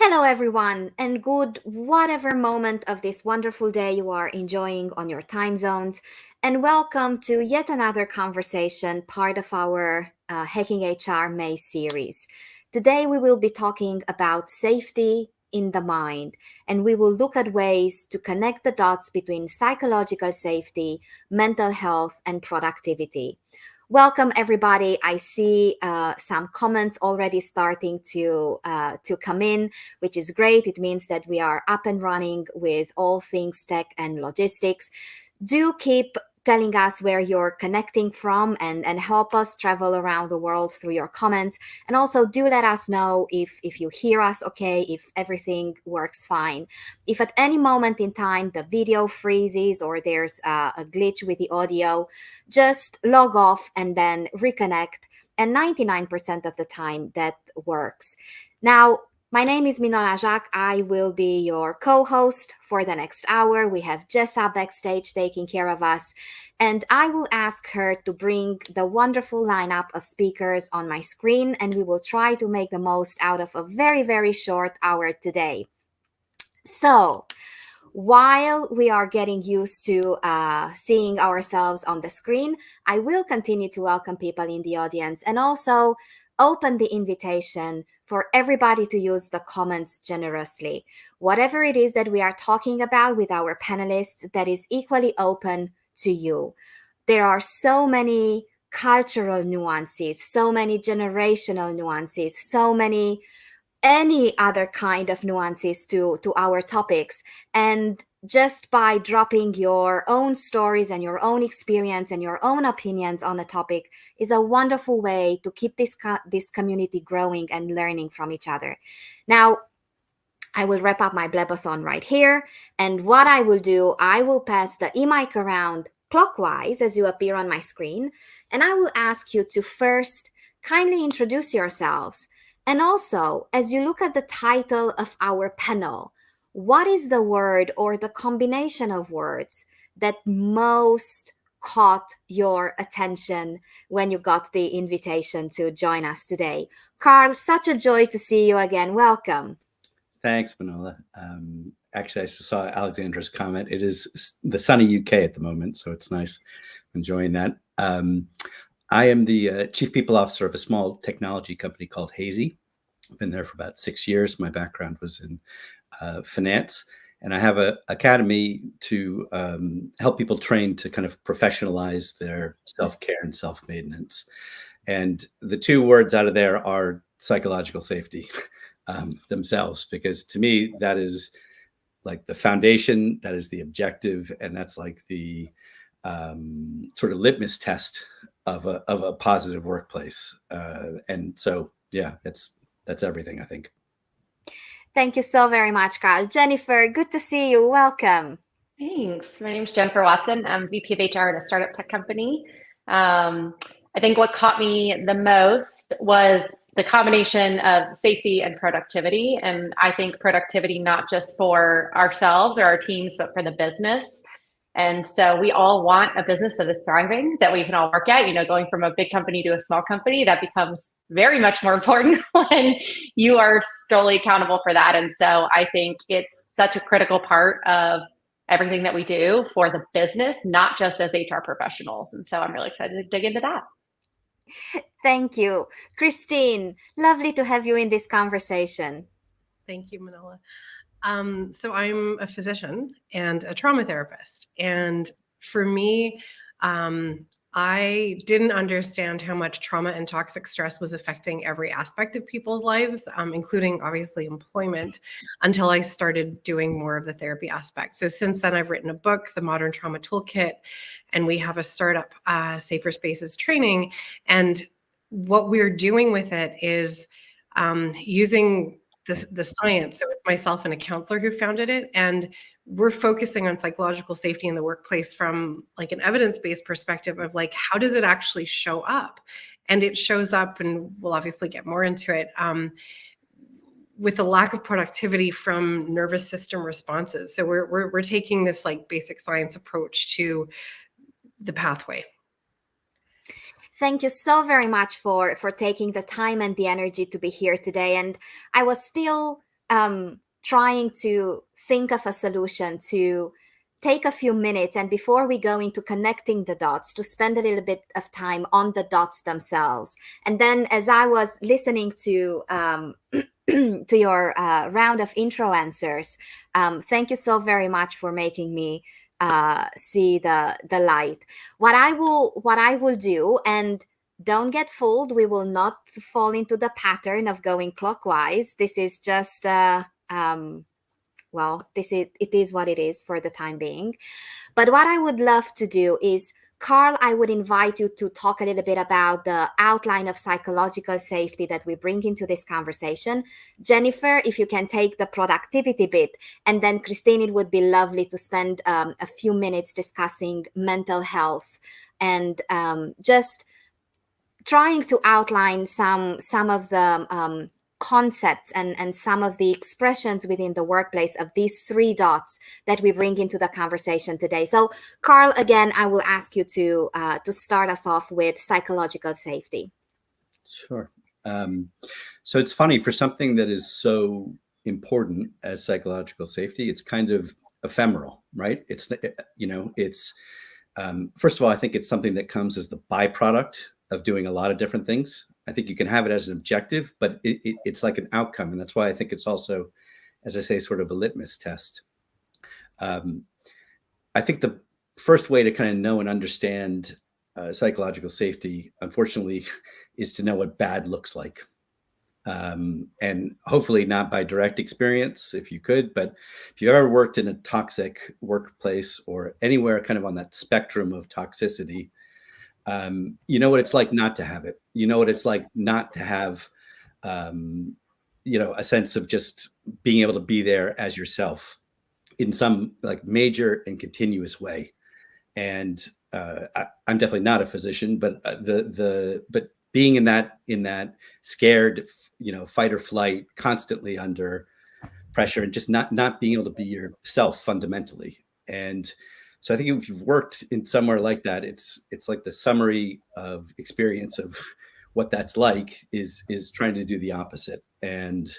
Hello, everyone, and good whatever moment of this wonderful day you are enjoying on your time zones. And welcome to yet another conversation, part of our Hacking HR May series. Today, we will be talking about safety in the mind, and we will look at ways to connect the dots between psychological safety, mental health, and productivity. Welcome, everybody. I see some comments already starting to come in, which is great. It means that we are up and running with all things tech and logistics. Do keep telling us where you're connecting from and help us travel around the world through your comments. And also do let us know if you hear us okay, if everything works fine. If at any moment in time the video freezes or there's a glitch with the audio, just log off and then reconnect. And 99% of the time that works. Now, my name is Minola Jacques. I will be your co-host for the next hour. We have Jessa backstage taking care of us. And I will ask her to bring the wonderful lineup of speakers on my screen, and we will try to make the most out of a very, very short hour today. So, while we are getting used to seeing ourselves on the screen, I will continue to welcome people in the audience and also open the invitation for everybody to use the comments generously. Whatever it is that we are talking about with our panelists, that is equally open to you. There are so many cultural nuances, so many generational nuances, so many any other kind of nuances to our topics. And just by dropping your own stories and your own experience and your own opinions on the topic is a wonderful way to keep this community growing and learning from each other. Now, I will wrap up my blabathon right here. And what I will do, I will pass the e-mic around clockwise as you appear on my screen. And I will ask you to first kindly introduce yourselves. And also, as you look at the title of our panel, what is the word or the combination of words that most caught your attention when you got the invitation to join us today? Carl, such a joy to see you again. Welcome. Thanks, Manola. Actually, I saw Alexandra's comment. It is the sunny UK at the moment, so it's nice enjoying that. I am the Chief People Officer of a small technology company called Hazy. I've been there for about 6 years. My background was in finance, and I have an academy to help people train to kind of professionalize their self-care and self-maintenance. And the two words out of there are psychological safety. Themselves, because to me that is like the foundation, that is the objective, and that's like the sort of litmus test of a positive workplace. And so, yeah, that's everything, I think. Thank you so very much, Carl. Jennifer, good to see you. Welcome. Thanks. My name is Jennifer Watson. I'm VP of HR at a startup tech company. I think what caught me the most was the combination of safety and productivity. And I think productivity, not just for ourselves or our teams, but for the business. And so we all want a business that is thriving, that we can all work at. Going from a big company to a small company, that becomes very much more important when you are solely accountable for that. And so I think it's such a critical part of everything that we do for the business, not just as HR professionals. And so I'm really excited to dig into that. Thank you. Christine, lovely to have you in this conversation. Thank you, Manola. So I'm a physician and a trauma therapist. And for me, I didn't understand how much trauma and toxic stress was affecting every aspect of people's lives, including obviously employment, until I started doing more of the therapy aspect. So since then, I've written a book, The Modern Trauma Toolkit, and we have a startup, Safer Spaces Training. And what we're doing with it is using the science. So it's myself and a counselor who founded it. And we're focusing on psychological safety in the workplace from like an evidence-based perspective of like, how does it actually show up? And it shows up, and we'll obviously get more into it, with a lack of productivity from nervous system responses. So we're taking this like basic science approach to the pathway. Thank you so very much for taking the time and the energy to be here today. And I was still trying to think of a solution, to take a few minutes, and before we go into connecting the dots, to spend a little bit of time on the dots themselves. And then as I was listening to to your round of intro answers, thank you so very much for making me see the light. What I will do, and don't get fooled, we will not fall into the pattern of going clockwise. This is just it is what it is for the time being. But what I would love to do is, Carl, I would invite you to talk a little bit about the outline of psychological safety that we bring into this conversation. Jennifer, if you can take the productivity bit, and then Christine, it would be lovely to spend a few minutes discussing mental health and just trying to outline some of the concepts and some of the expressions within the workplace of these three dots that we bring into the conversation today. So, Carl, again, I will ask you to start us off with psychological safety. Sure. So it's funny, for something that is so important as psychological safety, it's kind of ephemeral, right? It's first of all, I think it's something that comes as the byproduct of doing a lot of different things. I think you can have it as an objective, but it's like an outcome. And that's why I think it's also, as I say, sort of a litmus test. I think the first way to kind of know and understand psychological safety, unfortunately, is to know what bad looks like. And hopefully not by direct experience, if you could, but if you ever worked in a toxic workplace or anywhere kind of on that spectrum of toxicity, you know what it's like not to have it. You know what it's like not to have, a sense of just being able to be there as yourself in some like major and continuous way. And I'm definitely not a physician, but but being in that scared, fight or flight, constantly under pressure, and just not being able to be yourself fundamentally. And so I think if you've worked in somewhere like that, it's like the summary of experience of what that's like is trying to do the opposite. And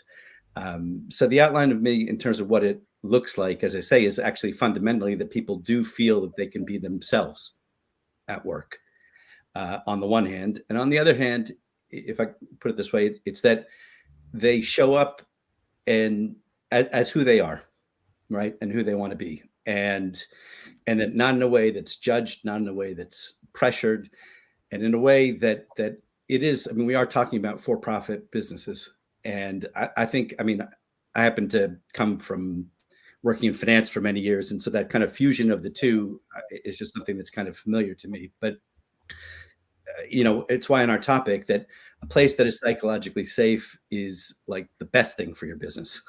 so the outline of me in terms of what it looks like, as I say, is actually fundamentally that people do feel that they can be themselves at work, on the one hand. And on the other hand, if I put it this way, it's that they show up and as who they are, right? And who they want to be. And that not in a way that's judged, not in a way that's pressured, and in a way that it is. I mean, we are talking about for-profit businesses. And I think, I happen to come from working in finance for many years. And so that kind of fusion of the two is just something that's kind of familiar to me. But, it's why in our topic that a place that is psychologically safe is like the best thing for your business,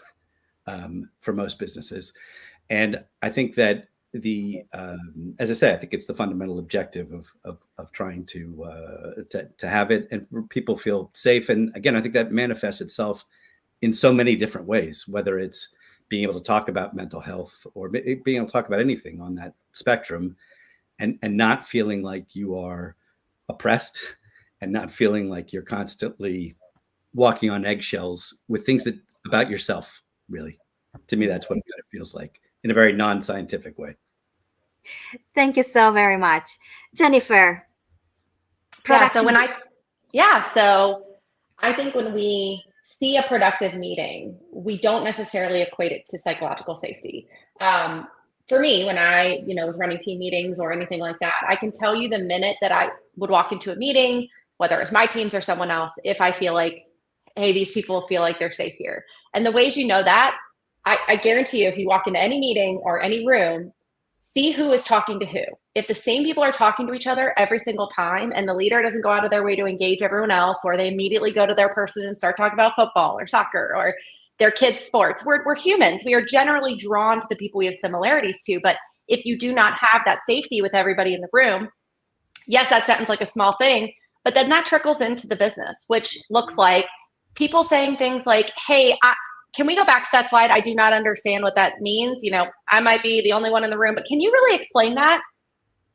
for most businesses. And I think that as I say, I think it's the fundamental objective of trying to have it and people feel safe. And again, I think that manifests itself in so many different ways, whether it's being able to talk about mental health or being able to talk about anything on that spectrum, and not feeling like you are oppressed and not feeling like you're constantly walking on eggshells with things that about yourself, really. To me, that's what it kind of feels like in a very non-scientific way. Thank you so very much. Jennifer. So I think when we see a productive meeting, we don't necessarily equate it to psychological safety. For me, when I, was running team meetings or anything like that, I can tell you the minute that I would walk into a meeting, whether it's my teams or someone else, if I feel like, hey, these people feel like they're safe here. And the ways you know that, I guarantee you, if you walk into any meeting or any room, see who is talking to who. If the same people are talking to each other every single time and the leader doesn't go out of their way to engage everyone else, or they immediately go to their person and start talking about football or soccer or their kids' sports, we're humans. We are generally drawn to the people we have similarities to. But if you do not have that safety with everybody in the room, yes, that sounds like a small thing, but then that trickles into the business, which looks like people saying things like, hey, can we go back to that slide? I do not understand what that means. I might be the only one in the room, but can you really explain that?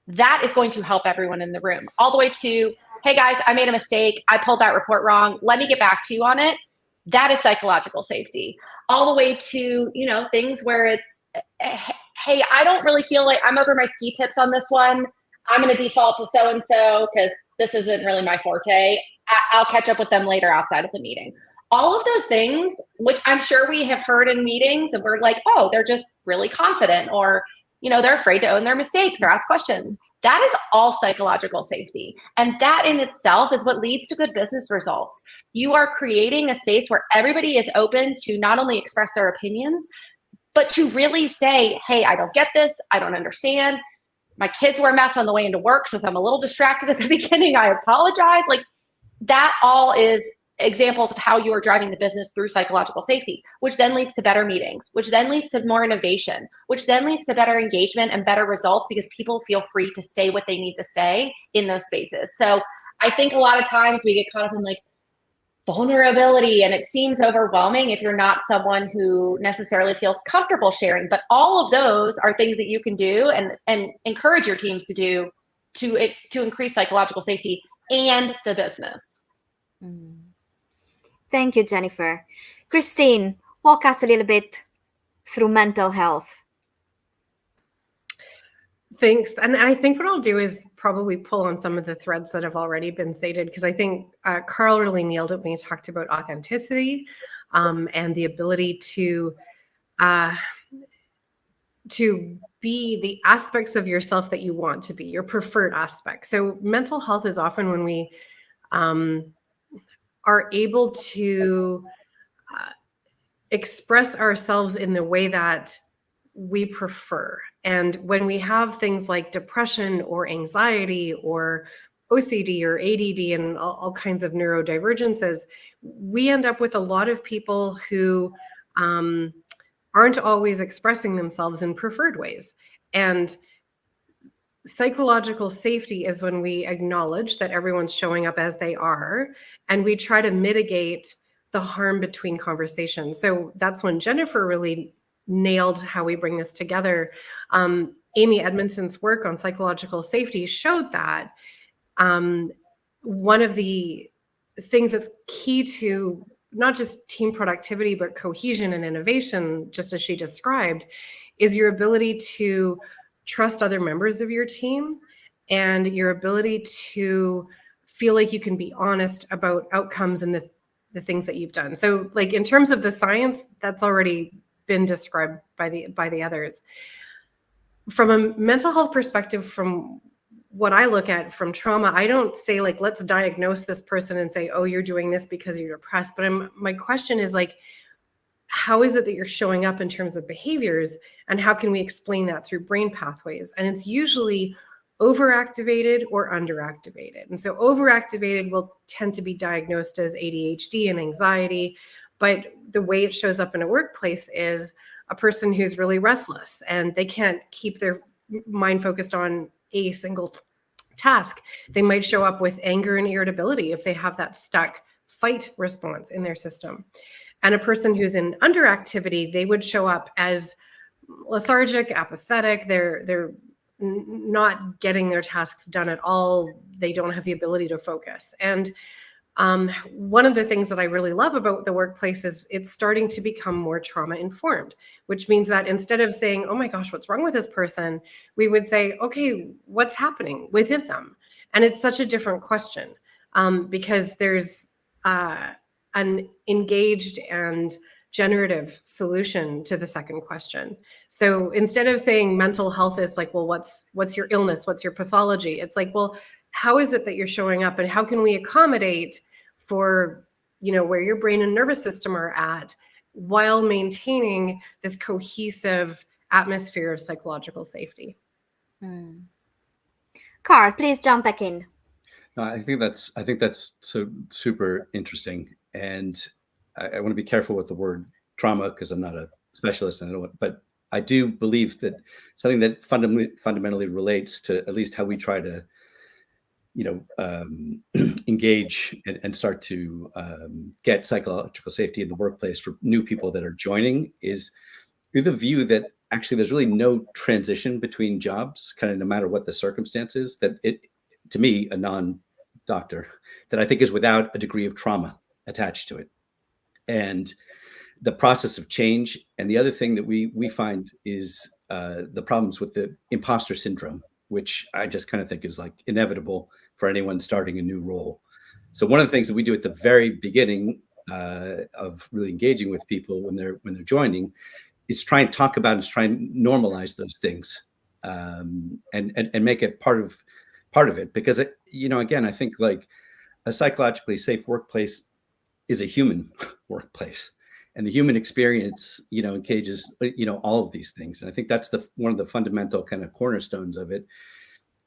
That is going to help everyone in the room. All the way to, hey guys, I made a mistake. I pulled that report wrong. Let me get back to you on it. That is psychological safety. All the way to, you know, things where it's, hey, I don't really feel like I'm over my ski tips on this one. I'm going to default to so-and-so because this isn't really my forte. I'll catch up with them later outside of the meeting. All of those things, which I'm sure we have heard in meetings, and we're like, oh, they're just really confident, or, you know, they're afraid to own their mistakes or ask questions. That is all psychological safety. And that in itself is what leads to good business results. You are creating a space where everybody is open to not only express their opinions, but to really say, hey, I don't get this. I don't understand. My kids were a mess on the way into work, so if I'm a little distracted at the beginning, I apologize. Like, that all is examples of how you are driving the business through psychological safety, which then leads to better meetings, which then leads to more innovation, which then leads to better engagement and better results because people feel free to say what they need to say in those spaces. So I think a lot of times we get caught up in like vulnerability, and it seems overwhelming if you're not someone who necessarily feels comfortable sharing. But all of those are things that you can do and encourage your teams to do to increase psychological safety and the business. Thank you, Jennifer. Christine, walk us a little bit through mental health. Thanks. And I think what I'll do is probably pull on some of the threads that have already been stated, because I think Carl really nailed it when he talked about authenticity and the ability to be the aspects of yourself that you want to be, your preferred aspects. So mental health is often when we are able to express ourselves in the way that we prefer. And when we have things like depression or anxiety or OCD or ADD and all kinds of neurodivergences, we end up with a lot of people who aren't always expressing themselves in preferred ways. And psychological safety is when we acknowledge that everyone's showing up as they are, and we try to mitigate the harm between conversations. So that's when Jennifer really nailed how we bring this together. Amy Edmondson's work on psychological safety showed that one of the things that's key to not just team productivity, but cohesion and innovation, just as she described, is your ability to trust other members of your team and your ability to feel like you can be honest about outcomes and the things that you've done. So like in terms of the science, that's already been described by the others. From a mental health perspective, from what I look at from trauma, I don't say like, let's diagnose this person and say, oh, you're doing this because you're depressed. But my question is like, how is it that you're showing up in terms of behaviors, and how can we explain that through brain pathways? And it's usually overactivated or underactivated. And so overactivated will tend to be diagnosed as ADHD and anxiety, but the way it shows up in a workplace is a person who's really restless and they can't keep their mind focused on a single task. They might show up with anger and irritability if they have that stuck fight response in their system. And a person who's in underactivity, they would show up as lethargic, apathetic. They're not getting their tasks done at all. They don't have the ability to focus. And one of the things that I really love about the workplace is it's starting to become more trauma informed, which means that instead of saying, oh my gosh, what's wrong with this person? We would say, okay, what's happening within them? And it's such a different question because there's an engaged and generative solution to the second question. So instead of saying mental health is like, well, what's your illness? What's your pathology? It's like, well, how is it that you're showing up, and how can we accommodate for, you know, where your brain and nervous system are at while maintaining this cohesive atmosphere of psychological safety? Carl, please jump back in. No, I think that's so super interesting, and I want to be careful with the word trauma because I'm not a specialist in it, but I do believe that something that fundamentally relates to at least how we try to, engage and start to get psychological safety in the workplace for new people that are joining is through the view that actually there's really no transition between jobs, kind of no matter what the circumstances, that it, to me, a non-doctor, that I think is without a degree of trauma attached to it. and the process of change. And the other thing that we find is the problems with the imposter syndrome, which I just kind of think is like inevitable for anyone starting a new role. So one of the things that we do at the very beginning of really engaging with people when they're joining is try and talk about and try and normalize those things, and make it part of it. Because again, I think like a psychologically safe workplace is a human workplace, and the human experience, engages, all of these things. And I think that's one of the fundamental kind of cornerstones of it,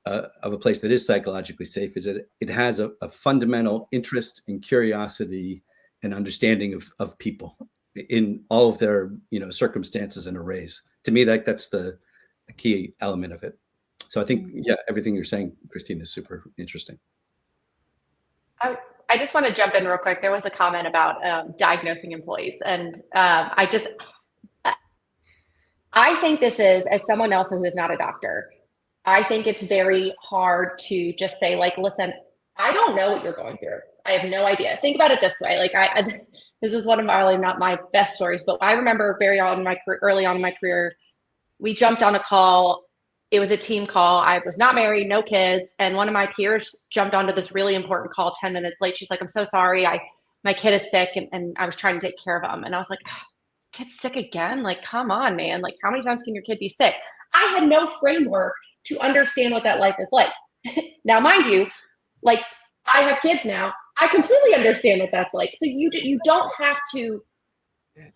of a place that is psychologically safe, is that it has a fundamental interest and curiosity and understanding of people in all of their, circumstances and arrays. To me, that's the key element of it. So I think, everything you're saying, Christine, is super interesting. I just want to jump in real quick. There was a comment about diagnosing employees. And I think this is, as someone else who is not a doctor, I think it's very hard to just say, like, listen, I don't know what you're going through. I have no idea. Think about it this way. Like, this is one of my, not my best stories, but I remember early on in my career, we jumped on a call. It was a team call. I was not married, no kids. And one of my peers jumped onto this really important call 10 minutes late. She's like, I'm so sorry. My kid is sick, and I was trying to take care of him. And I was like, kid's sick again? Like, come on, man. Like, how many times can your kid be sick? I had no framework to understand what that life is like. Now, mind you, like, I have kids now. I completely understand what that's like. So you don't have to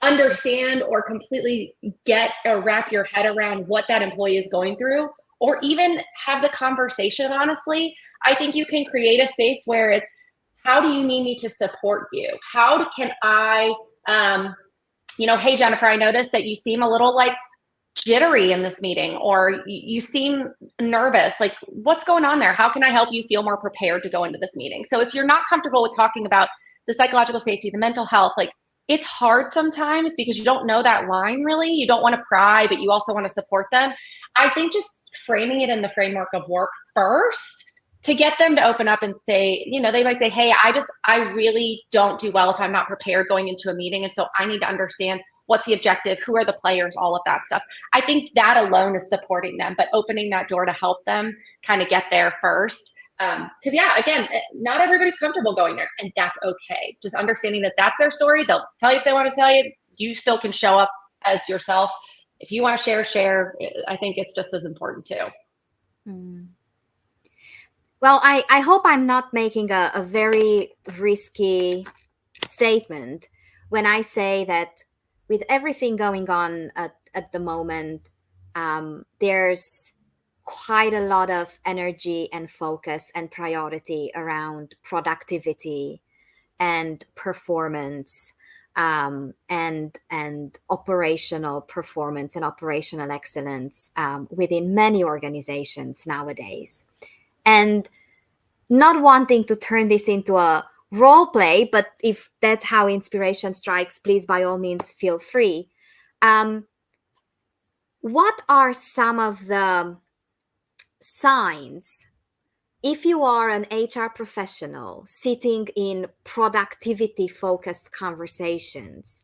understand or completely get or wrap your head around what that employee is going through, or even have the conversation. Honestly, I think you can create a space where it's, how do you need me to support you? How can I, hey, Jennifer, I noticed that you seem a little like jittery in this meeting, or you seem nervous. Like, what's going on there? How can I help you feel more prepared to go into this meeting? So if you're not comfortable with talking about the psychological safety, the mental health, like, it's hard sometimes because you don't know that line really. You don't want to pry, but you also want to support them. I think just framing it in the framework of work first to get them to open up and say, they might say, hey, I really don't do well if I'm not prepared going into a meeting. And so I need to understand what's the objective, who are the players, all of that stuff. I think that alone is supporting them, but opening that door to help them kind of get there first. Because again, not everybody's comfortable going there, and that's okay. Just understanding that that's their story. They'll tell you if they want to tell you. You still can show up as yourself. If you want to share. I think it's just as important too. Well, I hope I'm not making a very risky statement when I say that with everything going on at the moment, there's quite a lot of energy and focus and priority around productivity and performance, and operational performance and operational excellence within many organizations nowadays. And not wanting to turn this into a role play, but if that's how inspiration strikes, please by all means feel free. What are some of the signs, if you are an HR professional sitting in productivity focused conversations,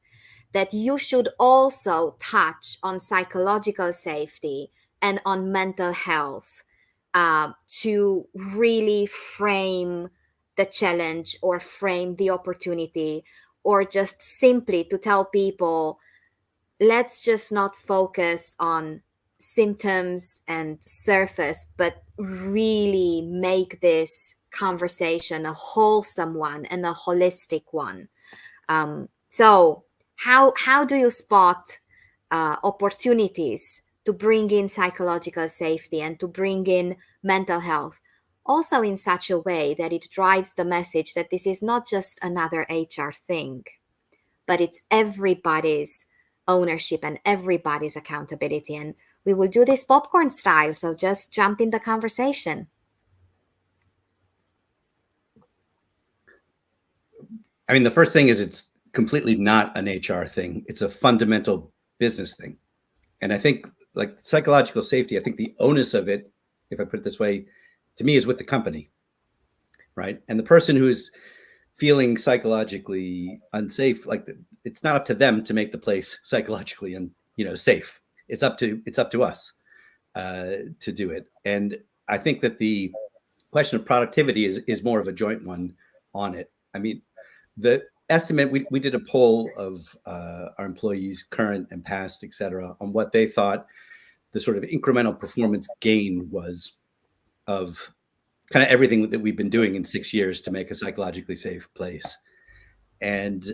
that you should also touch on psychological safety and on mental health to really frame the challenge or frame the opportunity, or just simply to tell people, let's just not focus on symptoms and surface, but really make this conversation a wholesome one and a holistic one. So how do you spot opportunities to bring in psychological safety and to bring in mental health, also in such a way that it drives the message that this is not just another HR thing, but it's everybody's ownership and everybody's accountability? And we will do this popcorn style, so just jump in the conversation. I mean, the first thing is it's completely not an HR thing. It's a fundamental business thing. And I think, like, psychological safety, I think the onus of it, if I put it this way, to me, is with the company, right? And the person who's feeling psychologically unsafe, like it's not up to them to make the place psychologically safe. It's up to us to do it. And I think that the question of productivity is more of a joint one on it. I mean, the estimate, we did a poll of our employees, current and past, et cetera, on what they thought the sort of incremental performance gain was of kind of everything that we've been doing in 6 years to make a psychologically safe place. And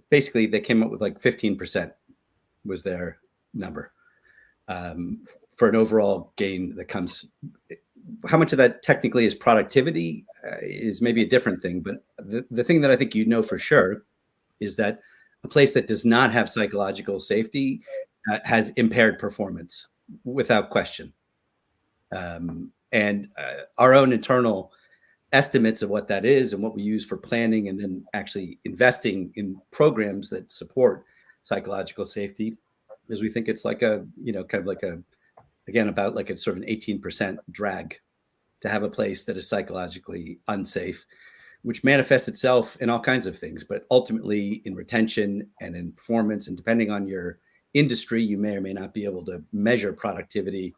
basically they came up with like 15% was their number for an overall gain that comes. How much of that technically is productivity is maybe a different thing. But the thing that I think for sure is that a place that does not have psychological safety has impaired performance without question. And our own internal estimates of what that is and what we use for planning and then actually investing in programs that support psychological safety is we think it's like a, kind of like about like a sort of an 18% drag to have a place that is psychologically unsafe, which manifests itself in all kinds of things, but ultimately in retention and in performance. And depending on your industry, you may or may not be able to measure productivity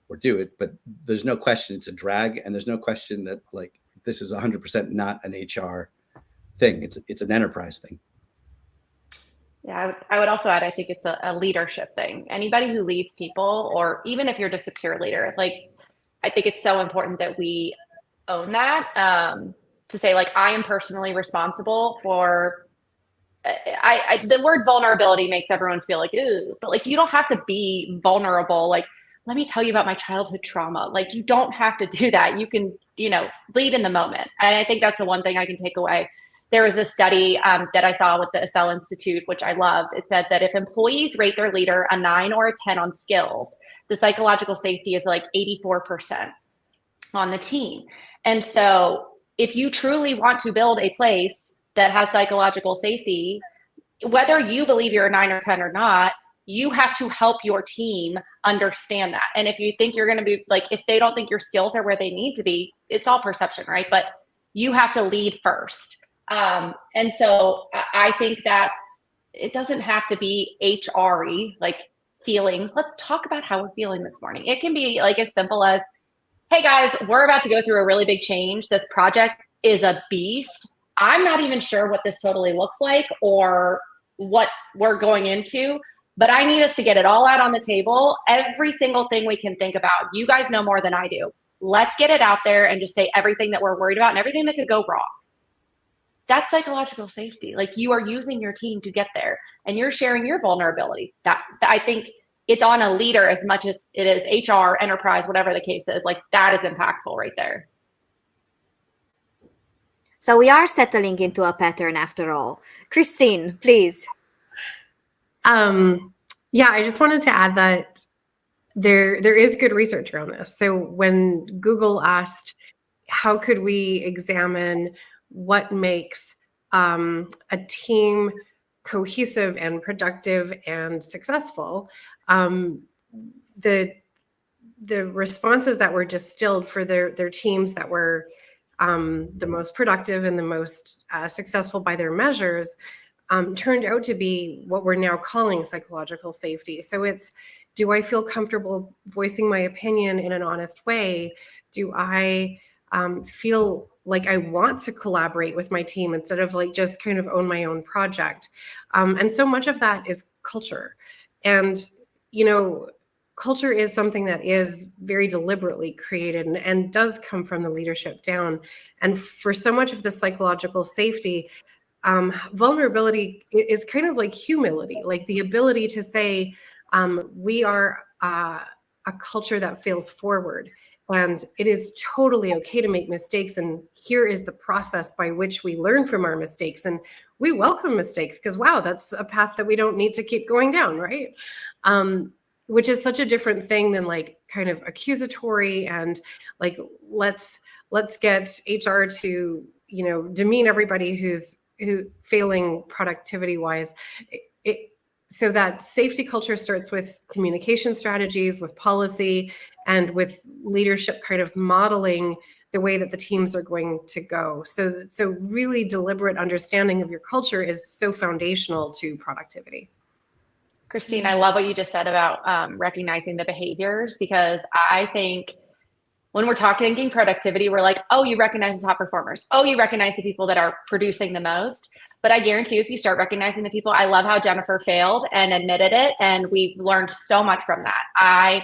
or do it, but there's no question it's a drag. And there's no question that like, this is 100% not an HR thing. It's an enterprise thing. Yeah, I would also add, I think it's a leadership thing. Anybody who leads people, or even if you're just a peer leader, like, I think it's so important that we own that, to say like, I am personally responsible for, the word vulnerability makes everyone feel like, ooh, but like, you don't have to be vulnerable. Like, let me tell you about my childhood trauma. Like, you don't have to do that. You can, lead in the moment. And I think that's the one thing I can take away. There was a study that I saw with the Acel Institute, which I loved. It said that if employees rate their leader a 9 or a 10 on skills, the psychological safety is like 84% on the team. And so if you truly want to build a place that has psychological safety, whether you believe you're a 9 or 10 or not, you have to help your team understand that. And if you think you're going to be like, if they don't think your skills are where they need to be, it's all perception, right? But you have to lead first. And so I think it doesn't have to be HR-y, like feelings. Let's talk about how we're feeling this morning. It can be like as simple as, hey guys, we're about to go through a really big change. This project is a beast. I'm not even sure what this totally looks like or what we're going into, but I need us to get it all out on the table. Every single thing we can think about. You guys know more than I do. Let's get it out there and just say everything that we're worried about and everything that could go wrong. That's psychological safety. Like, you are using your team to get there and you're sharing your vulnerability. That I think it's on a leader as much as it is HR, enterprise, whatever the case is. Like, that is impactful right there. So we are settling into a pattern after all. Christine, please. Yeah, I just wanted to add that there is good research around this. So when Google asked, how could we examine what makes a team cohesive and productive and successful, the responses that were distilled for their teams that were the most productive and the most successful by their measures turned out to be what we're now calling psychological safety. So it's, do I feel comfortable voicing my opinion in an honest way? Do I feel like I want to collaborate with my team instead of like just kind of own my own project? And so much of that is culture. And, culture is something that is very deliberately created and does come from the leadership down. And for so much of the psychological safety, vulnerability is kind of like humility, like the ability to say, we are a culture that fails forward. And it is totally okay to make mistakes. And here is the process by which we learn from our mistakes. And we welcome mistakes because, wow, that's a path that we don't need to keep going down, right? Which is such a different thing than like kind of accusatory and like, let's get HR to, demean everybody who's failing productivity wise. So that safety culture starts with communication strategies, with policy, and with leadership kind of modeling the way that the teams are going to go. So really deliberate understanding of your culture is so foundational to productivity. Christine, I love what you just said about recognizing the behaviors, because I think when we're thinking productivity, we're like, oh, you recognize the top performers. Oh, you recognize the people that are producing the most. But I guarantee you, if you start recognizing the people, I love how Jennifer failed and admitted it. And we've learned so much from that.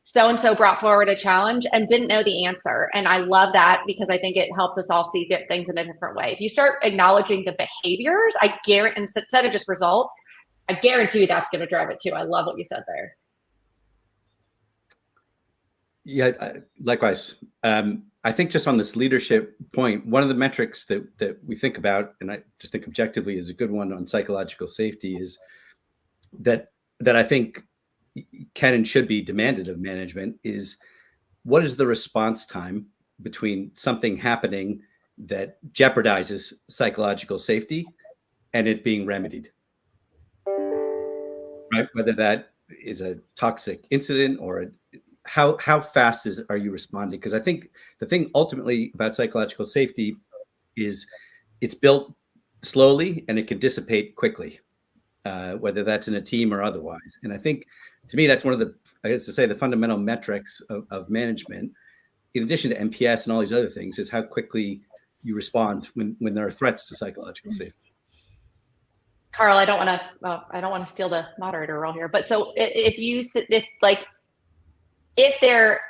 So-and-so brought forward a challenge and didn't know the answer. And I love that, because I think it helps us all see things in a different way. If you start acknowledging the behaviors, I guarantee, instead of just results, I guarantee you that's going to drive it too. I love what you said there. Yeah, likewise. I think just on this leadership point, one of the metrics that we think about, and I just think objectively is a good one on psychological safety, is that I think can and should be demanded of management, is what is the response time between something happening that jeopardizes psychological safety and it being remedied, right? Whether that is a toxic incident or how fast are you responding? Because I think the thing ultimately about psychological safety is it's built slowly and it can dissipate quickly, whether that's in a team or otherwise. And I think, to me, that's one of the, I guess to say, the fundamental metrics of management, in addition to NPS and all these other things, is how quickly you respond when there are threats to psychological safety. Carl, I don't want to steal the moderator role here, but so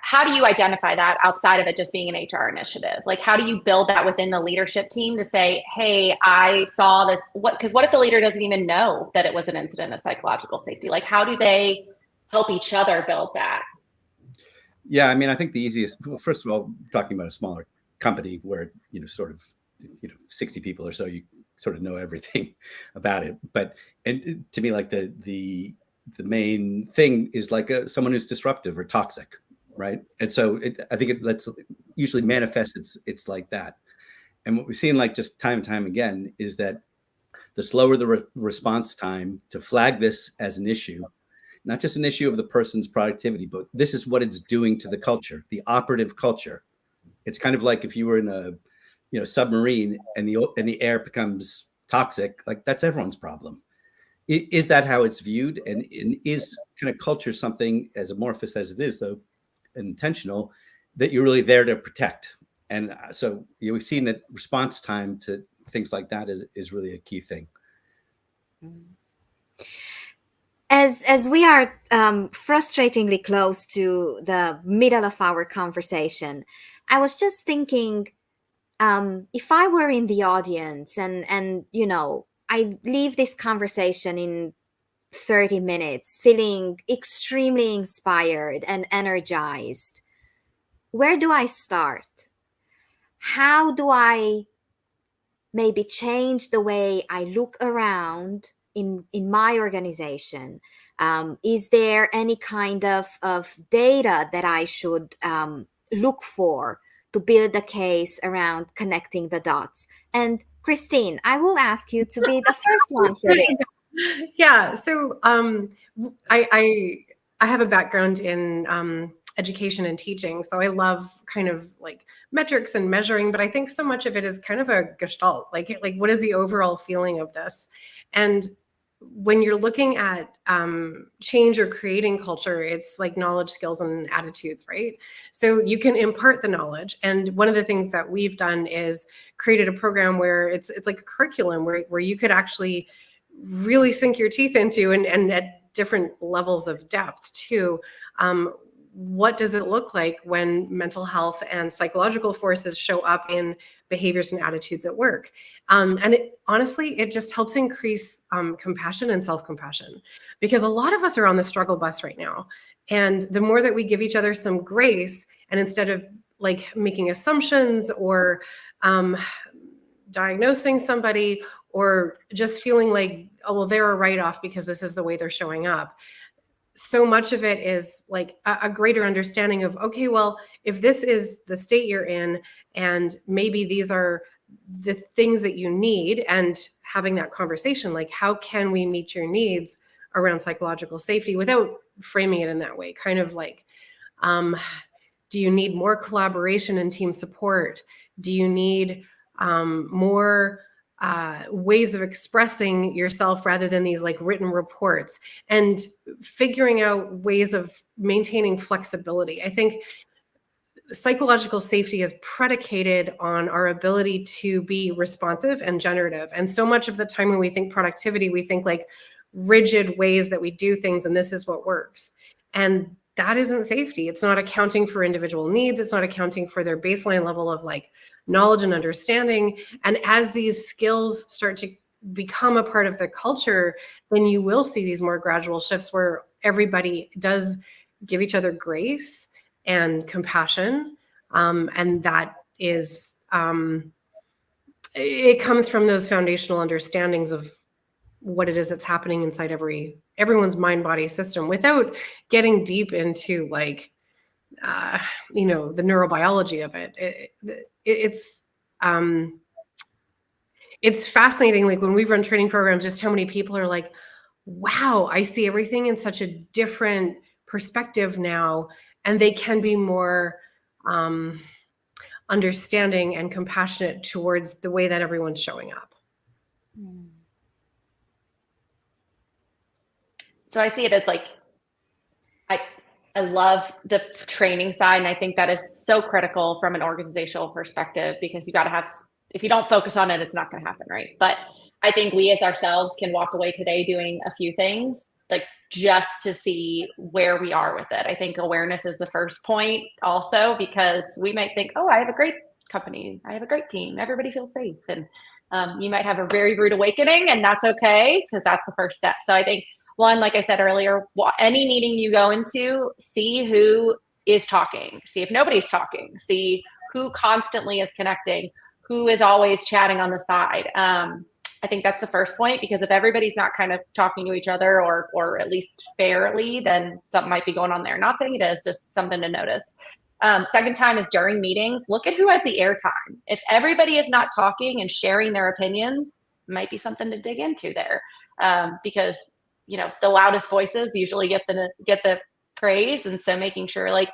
how do you identify that outside of it just being an HR initiative? Like, how do you build that within the leadership team to say, hey, I saw this, because what if the leader doesn't even know that it was an incident of psychological safety? Like, how do they help each other build that? Yeah, I mean, I think the easiest, well, first of all, talking about a smaller company where, 60 people or so, you sort of know everything about it. But, and to me, like the main thing is like someone who's disruptive or toxic, right? And so I think it usually manifests it's like that. And what we've seen, like just time and time again, is that the slower the response time to flag this as an issue, not just an issue of the person's productivity, but this is what it's doing to the culture, the operative culture. It's kind of like if you were in a submarine and the air becomes toxic, like that's everyone's problem. Is that how it's viewed? And is kind of culture something as amorphous as it is, though intentional, that you're really there to protect? And so we've seen that response time to things like that is really a key thing. As we are frustratingly close to the middle of our conversation, I was just thinking, if I were in the audience and I leave this conversation in 30 minutes feeling extremely inspired and energized, where do I start? How do I maybe change the way I look around in my organization? Is there any kind of data that I should look for to build a case around connecting the dots? And Christine, I will ask you to be the first one for this. Yeah. So I have a background in education and teaching. So I love kind of like metrics and measuring, but I think so much of it is kind of a gestalt, like what is the overall feeling of this? And when you're looking at change or creating culture, it's like knowledge, skills, and attitudes, right? So you can impart the knowledge. And one of the things that we've done is created a program where it's like a curriculum where you could actually really sink your teeth into and at different levels of depth too. What does it look like when mental health and psychological forces show up in behaviors and attitudes at work? And honestly, it just helps increase compassion and self-compassion, because a lot of us are on the struggle bus right now. And the more that we give each other some grace, and instead of like making assumptions or diagnosing somebody or just feeling like, oh, well, they're a write-off because this is the way they're showing up, so much of it is like a greater understanding of, okay, well, if this is the state you're in, and maybe these are the things that you need, and having that conversation, like, how can we meet your needs around psychological safety without framing it in that way? Kind of like, Do you need more collaboration and team support? Do you need more ways of expressing yourself rather than these like written reports? And figuring out ways of maintaining flexibility. I think psychological safety is predicated on our ability to be responsive and generative. And so much of the time when we think productivity, we think like rigid ways that we do things and this is what works. And that isn't safety. It's not accounting for individual needs. It's not accounting for their baseline level of like knowledge and understanding. And as these skills start to become a part of the culture, then you will see these more gradual shifts where everybody does give each other grace and compassion. And that is, it comes from those foundational understandings of what it is that's happening inside everyone's mind body system without getting deep into like, the neurobiology of it. It's fascinating. Like when we run training programs, just how many people are like, wow, I see everything in such a different perspective now. And they can be more understanding and compassionate towards the way that everyone's showing up. So I see it as like, I love the training side. And I think that is so critical from an organizational perspective, because you got to have, if you don't focus on it, it's not going to happen. Right. But I think we as ourselves can walk away today doing a few things, like just to see where we are with it. I think awareness is the first point also, because we might think, oh, I have a great company. I have a great team. Everybody feels safe. And you might have a very rude awakening, and that's okay, because that's the first step. So I think one, like I said earlier, any meeting you go into, see who is talking, see if nobody's talking, see who constantly is connecting, who is always chatting on the side. I think that's the first point, because if everybody's not kind of talking to each other or at least fairly, then something might be going on there. Not saying it is, just something to notice. Second time is during meetings, look at who has the airtime. If everybody is not talking and sharing their opinions, it might be something to dig into there, because the loudest voices usually get the praise, and so making sure like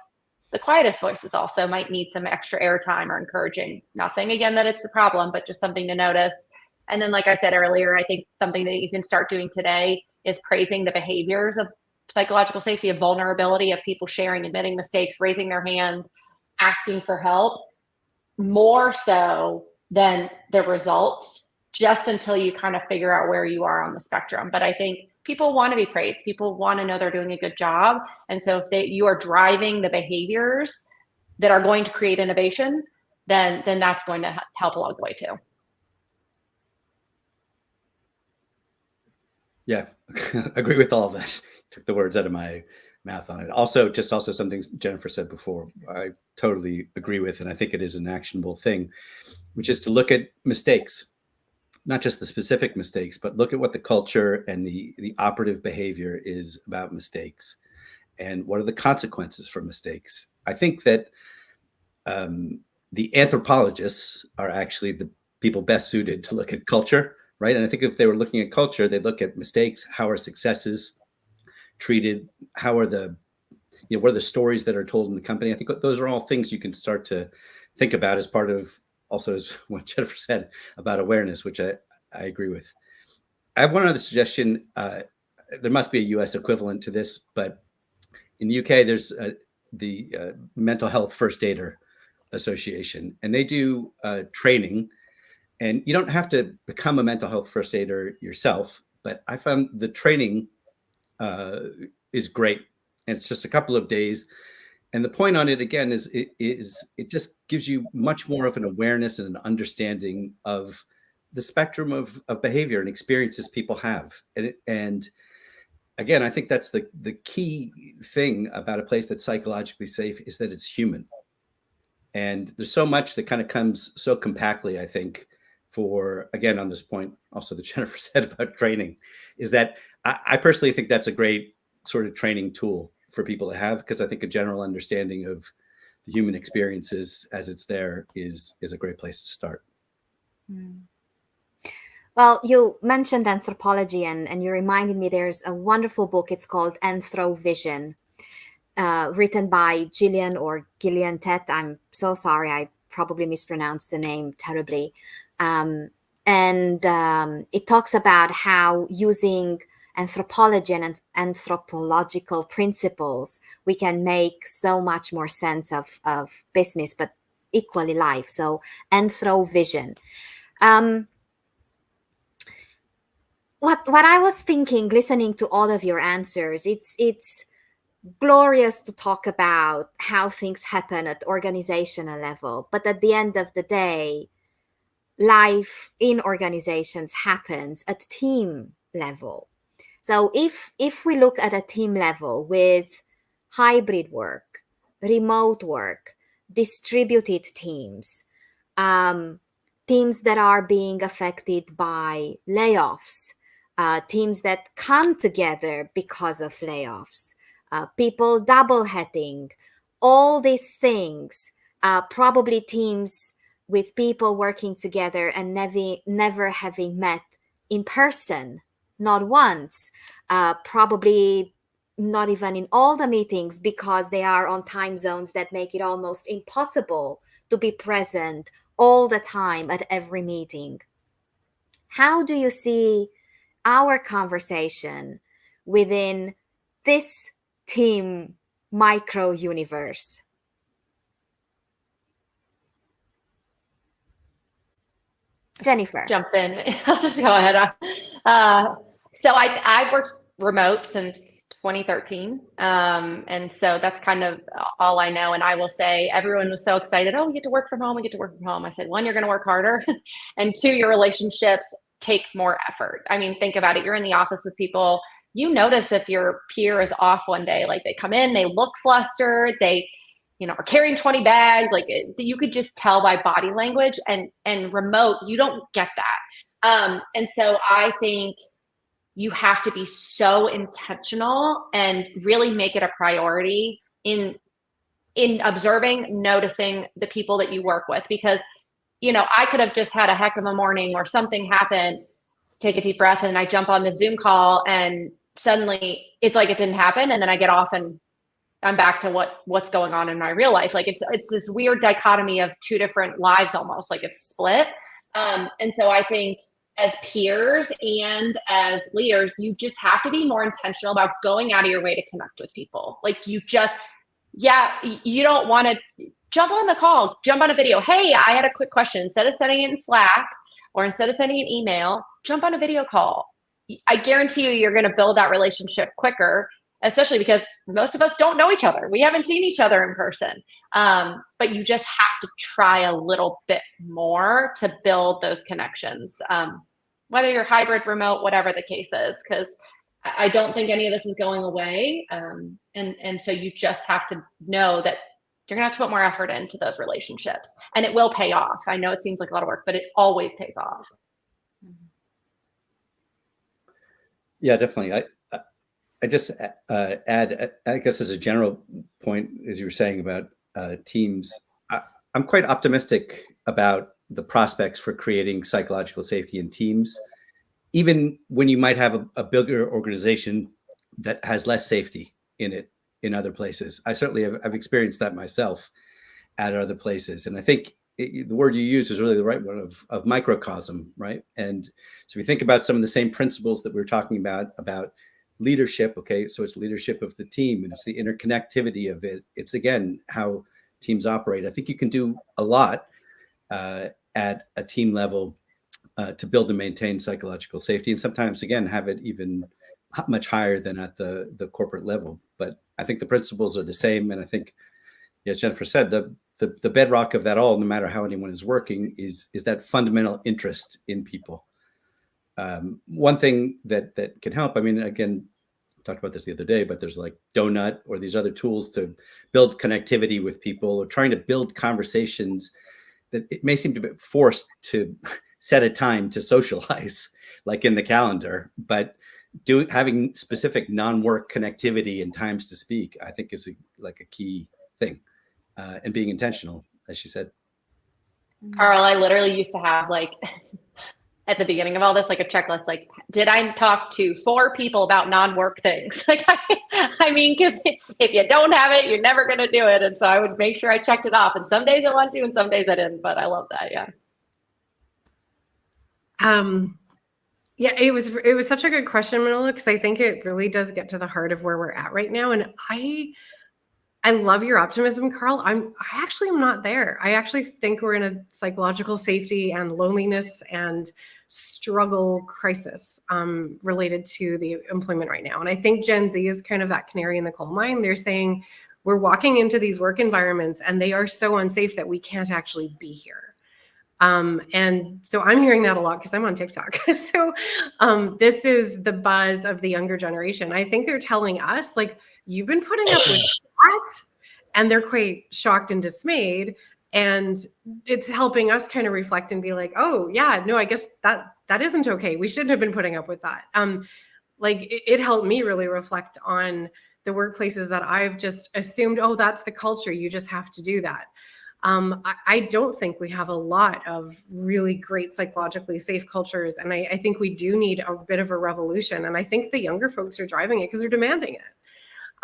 the quietest voices also might need some extra airtime or encouraging. Not saying again that it's the problem, but just something to notice. And then, like I said earlier, I think something that you can start doing today is praising the behaviors of psychological safety, of vulnerability, of people sharing, admitting mistakes, raising their hand, asking for help, more so than the results, just until you kind of figure out where you are on the spectrum. But I think people want to be praised. People want to know they're doing a good job. And so if you are driving the behaviors that are going to create innovation, then that's going to help along the way too. Yeah, agree with all of that. Took the words out of my mouth on it. Also something Jennifer said before, I totally agree with, and I think it is an actionable thing, which is to look at mistakes, not just the specific mistakes, but look at what the culture and the operative behavior is about mistakes, and what are the consequences for mistakes. I think that the anthropologists are actually the people best suited to look at culture. Right. And I think if they were looking at culture, they'd look at mistakes. How are successes treated? How are what are the stories that are told in the company? I think those are all things you can start to think about as part of, also as what Jennifer said about awareness, which I agree with. I have one other suggestion. There must be a US equivalent to this, but in the UK, there's the Mental Health First Aider Association, and they do training. And you don't have to become a mental health first aider yourself, but I found the training is great. And it's just a couple of days. And the point on it, again, is it just gives you much more of an awareness and an understanding of the spectrum of behavior and experiences people have. And again, I think that's the key thing about a place that's psychologically safe, is that it's human. And there's so much that kind of comes so compactly, I think, for, again, on this point, also that Jennifer said about training, is that I personally think that's a great sort of training tool for people to have, because I think a general understanding of the human experiences as it's there is a great place to start. Well, you mentioned anthropology, and you reminded me there's a wonderful book. It's called Anthrovision. written by Gillian or Gillian Tett. I'm so sorry, I probably mispronounced the name terribly. It talks about how using anthropology and anthropological principles, we can make so much more sense of business, but equally life. So anthrovision. What I was thinking, listening to all of your answers, it's glorious to talk about how things happen at organizational level, but at the end of the day, life in organizations happens at team level. So if we look at a team level with hybrid work, remote work, distributed teams, teams that are being affected by layoffs, teams that come together because of layoffs, people double heading, all these things, probably teams with people working together and never having met in person, not once, probably not even in all the meetings, because they are on time zones that make it almost impossible to be present all the time at every meeting. How do you see our conversation within this team micro universe? Jennifer. Jump in. I'll just go ahead. So I've worked remote since 2013. And so that's kind of all I know. And I will say everyone was so excited. Oh, we get to work from home. We get to work from home. I said, one, you're going to work harder. And two, your relationships take more effort. I mean, think about it. You're in the office with people. You notice if your peer is off one day, like they come in, they look flustered, they are carrying 20 bags. Like you could just tell by body language, and remote, you don't get that. And so I think you have to be so intentional and really make it a priority in observing, noticing the people that you work with, because, I could have just had a heck of a morning or something happened, take a deep breath, and I jump on the Zoom call and suddenly it's like it didn't happen. And then I get off and I'm back to what's going on in my real life. Like it's this weird dichotomy of two different lives, almost like it's split. And so I think as peers and as leaders, you just have to be more intentional about going out of your way to connect with people. Like you don't want to jump on the call, jump on a video. Hey, I had a quick question. Instead of sending it in Slack or instead of sending an email, jump on a video call. I guarantee you're going to build that relationship quicker, especially because most of us don't know each other. We haven't seen each other in person. But you just have to try a little bit more to build those connections, whether you're hybrid, remote, whatever the case is, because I don't think any of this is going away. And so you just have to know that you're going to have to put more effort into those relationships, and it will pay off. I know it seems like a lot of work, but it always pays off. Yeah, definitely. I just add, I guess as a general point, as you were saying about teams, I'm quite optimistic about the prospects for creating psychological safety in teams, even when you might have a bigger organization that has less safety in it in other places. I certainly I've experienced that myself at other places. And I think the word you use is really the right one of microcosm, right? And so if you think about some of the same principles that we were talking about leadership, okay, so it's leadership of the team and it's the interconnectivity of it. It's, again, how teams operate. I think you can do a lot at a team level to build and maintain psychological safety, and sometimes, again, have it even much higher than at the corporate level. But I think the principles are the same. And I think, as Jennifer said, the bedrock of that all, no matter how anyone is working, is that fundamental interest in people. One thing that can help, I mean, again, talked about this the other day, but there's like Donut or these other tools to build connectivity with people, or trying to build conversations that it may seem to be forced to set a time to socialize, like in the calendar, but having specific non-work connectivity and times to speak, I think is a key thing, and being intentional, as she said. Carl, I literally used to have at the beginning of all this, like a checklist, like, did I talk to 4 people about non-work things? Like, I mean, because if you don't have it, you're never going to do it. And so I would make sure I checked it off. And some days I wanted to, and some days I didn't, but I love that. Yeah. Yeah, it was such a good question, Manila, because I think it really does get to the heart of where we're at right now. And I love your optimism, Carl. I actually am not there. I actually think we're in a psychological safety and loneliness and struggle crisis related to the employment right now. And I think Gen Z is kind of that canary in the coal mine. They're saying we're walking into these work environments and they are so unsafe that we can't actually be here. And so I'm hearing that a lot because I'm on TikTok. So this is the buzz of the younger generation. I think they're telling us, like, you've been putting up with that, and they're quite shocked and dismayed. And it's helping us kind of reflect and be like, oh yeah, no, I guess that isn't okay. We shouldn't have been putting up with that. Like it helped me really reflect on the workplaces that I've just assumed, oh, that's the culture. You just have to do that. I don't think we have a lot of really great psychologically safe cultures. And I think we do need a bit of a revolution. And I think the younger folks are driving it because they're demanding it.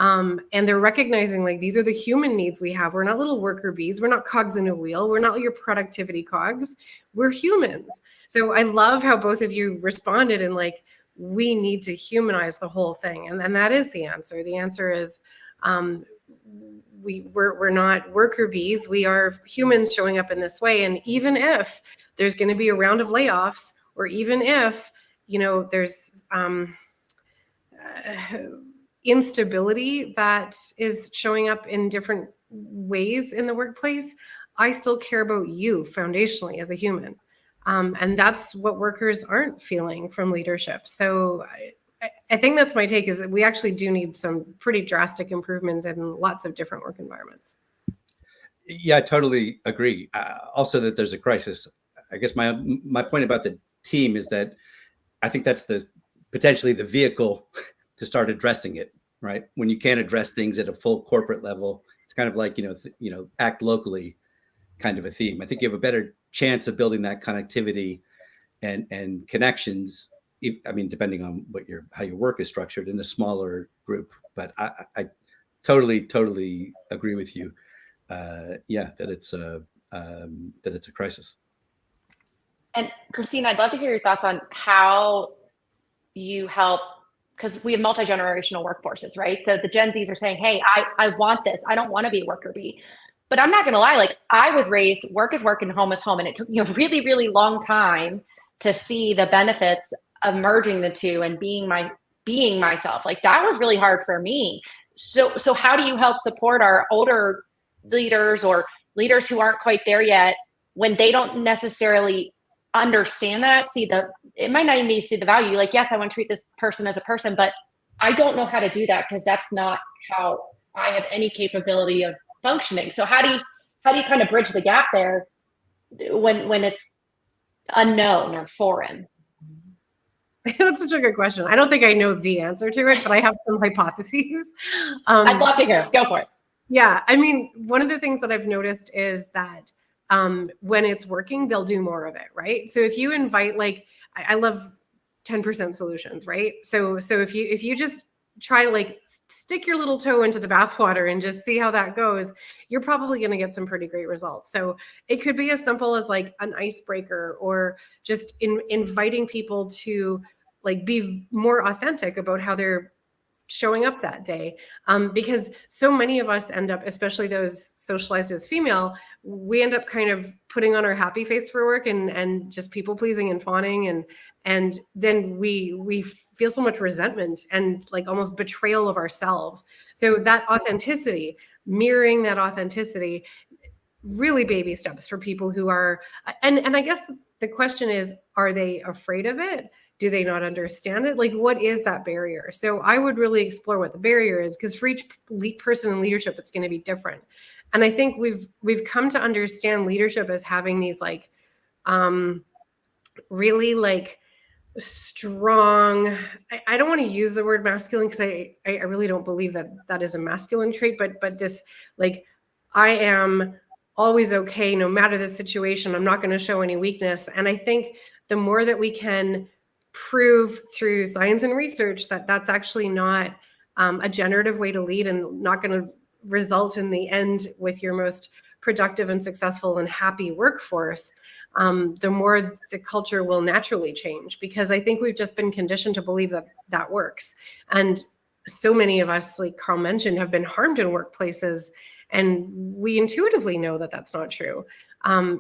And they're recognizing, like, these are the human needs we have. We're not little worker bees. We're not cogs in a wheel. We're not your productivity cogs. We're humans. So I love how both of you responded and like, we need to humanize the whole thing. And that is the answer. The answer is we're not worker bees. We are humans showing up in this way. And even if there's going to be a round of layoffs, or even if, you know, there's instability that is showing up in different ways in the workplace, I still care about you foundationally as a human. And that's what workers aren't feeling from leadership. So I think that's my take, is that we actually do need some pretty drastic improvements in lots of different work environments. Yeah, I totally agree. Also that there's a crisis. I guess my point about the team is that I think that's potentially the vehicle to start addressing it, right? When you can't address things at a full corporate level, it's kind of like, act locally kind of a theme. I think you have a better chance of building that connectivity and connections. I mean, depending on how your work is structured in a smaller group, but I totally agree with you. That it's a crisis. And Christine, I'd love to hear your thoughts on how you help, because we have multi-generational workforces, right? So the Gen Zs are saying, hey, I want this. I don't want to be a worker bee. But I'm not going to lie, like, I was raised work is work and home is home. And it took me a really, really long time to see the benefits of merging the two and being myself. Like, that was really hard for me. So how do you help support our older leaders or leaders who aren't quite there yet when they don't necessarily understand that, it might not even see the value? Like, yes, I want to treat this person as a person, but I don't know how to do that because that's not how I have any capability of functioning. So how do you kind of bridge the gap there when it's unknown or foreign? That's such a good question. I don't think I know the answer to it, but I have some hypotheses. I'd love to hear. Go for it. Yeah, I mean, one of the things that I've noticed is that when it's working, they'll do more of it, right? So if you invite, like, I love 10% solutions, right? So if you just try, like, stick your little toe into the bathwater and just see how that goes, you're probably going to get some pretty great results. So it could be as simple as like an icebreaker, or just inviting people to, like, be more authentic about how they're showing up that day. Because so many of us end up, especially those socialized as female, we end up kind of putting on our happy face for work and just people pleasing and fawning. And then we feel so much resentment and, like, almost betrayal of ourselves. So that authenticity, mirroring that authenticity, really baby steps for people who are, and I guess the question is, are they afraid of it? Do they not understand it? Like, what is that barrier? So I would really explore what the barrier is, because for each person in leadership, it's going to be different. And I think we've come to understand leadership as having these, like, really, like, strong, I don't want to use the word masculine because I really don't believe that is a masculine trait, but this, like, I am always okay no matter the situation. I'm not going to show any weakness. And I think the more that we can prove through science and research that that's actually not a generative way to lead and not going to result in the end with your most productive and successful and happy workforce, the more the culture will naturally change, because I think we've just been conditioned to believe that that works. And so many of us, like Carl mentioned, have been harmed in workplaces, and we intuitively know that that's not true.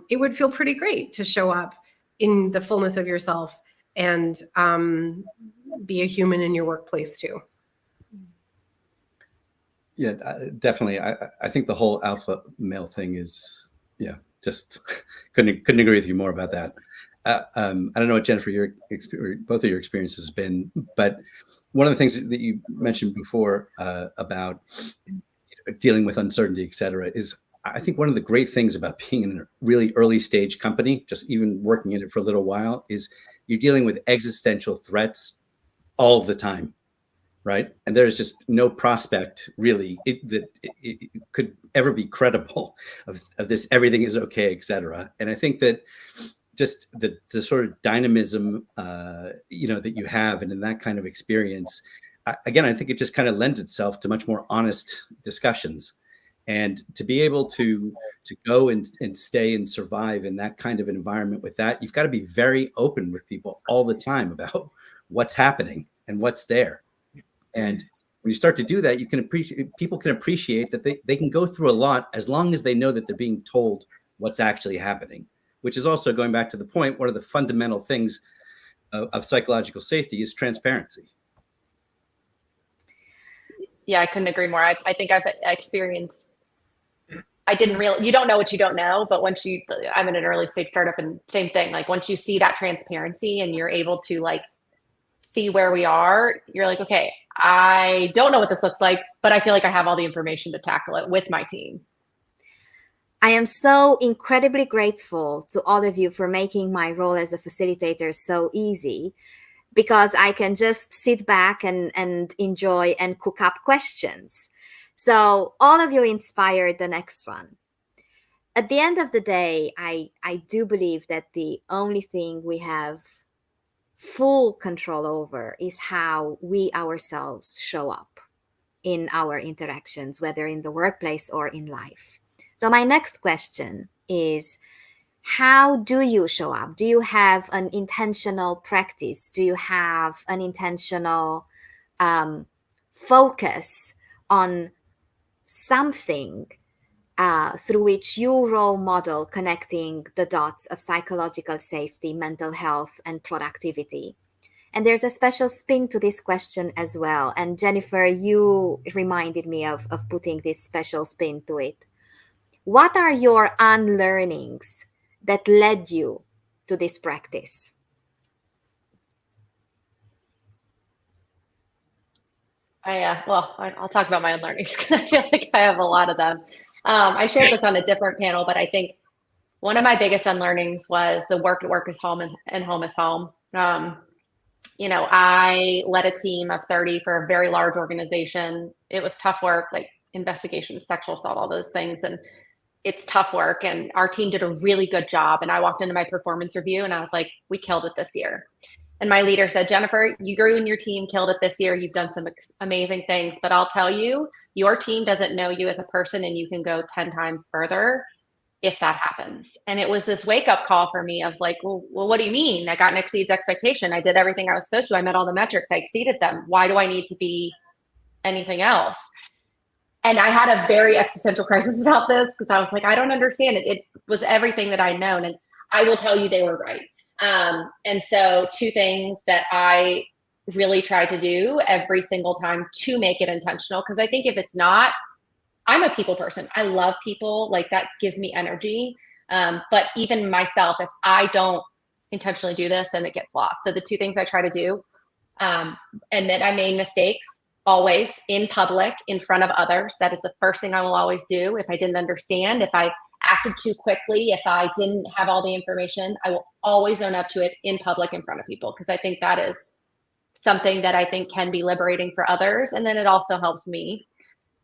It would feel pretty great to show up in the fullness of yourself and be a human in your workplace too. Yeah, definitely. I think the whole alpha male thing is, just couldn't agree with you more about that. I don't know what, Jennifer, both of your experiences has been, but one of the things that you mentioned before about dealing with uncertainty, et cetera, is I think one of the great things about being in a really early stage company, just even working in it for a little while, is you're dealing with existential threats all the time. Right. And there's just no prospect really that it could ever be credible of this, everything is okay, et cetera. And I think that just the sort of dynamism, that you have, and in that kind of experience, again, I think it just kind of lends itself to much more honest discussions. And to be able to go and stay and survive in that kind of environment with that, you've got to be very open with people all the time about what's happening and what's there. And when you start to do that, people can appreciate that they can go through a lot as long as they know that they're being told what's actually happening, which is also, going back to the point, one of the fundamental things of psychological safety is transparency. Yeah, I couldn't agree more. I think I've experienced, you don't know what you don't know, but I'm in an early stage startup, and same thing. Like, once you see that transparency and you're able to see where we are, you're like, okay, I don't know what this looks like, but I feel like I have all the information to tackle it with my team. I am so incredibly grateful to all of you for making my role as a facilitator so easy, because I can just sit back and enjoy and cook up questions. So all of you inspired the next one. At the end of the day, I do believe that the only thing we have full control over is how we ourselves show up in our interactions, whether in the workplace or in life. So my next question is, how do you show up? Do you have an intentional practice? Do you have an intentional focus on something through which you role model connecting the dots of psychological safety, mental health, and productivity? And there's a special spin to this question as well. And Jennifer, you reminded me of putting this special spin to it. What are your unlearnings that led you to this practice? I'll talk about my unlearnings because I feel like I have a lot of them. I shared this on a different panel, but I think one of my biggest unlearnings was the work is home and home is home. I led a team of 30 for a very large organization. It was tough work, like investigation, sexual assault, all those things. And it's tough work. And our team did a really good job. And I walked into my performance review and I was like, we killed it this year. And my leader said, Jennifer, you and your team killed it this year. You've done some amazing things, but I'll tell you, your team doesn't know you as a person, and you can go 10 times further if that happens. And it was this wake up call for me of like, well, what do you mean? I got an exceeds expectation. I did everything I was supposed to. I met all the metrics. I exceeded them. Why do I need to be anything else? And I had a very existential crisis about this because I was like, I don't understand it. It was everything that I'd known. And I will tell you, they were right. And so two things that I really try to do every single time to make it intentional, because I think if it's not, I'm a people person. I love people. Like, that gives me energy. But even myself, if I don't intentionally do this, then it gets lost. So the two things I try to do, admit I made mistakes, always in public, in front of others. That is the first thing I will always do. If I didn't understand, if I acted too quickly, if I didn't have all the information, I will always own up to it in public, in front of people, because I think that is something that I think can be liberating for others. And then it also helps me.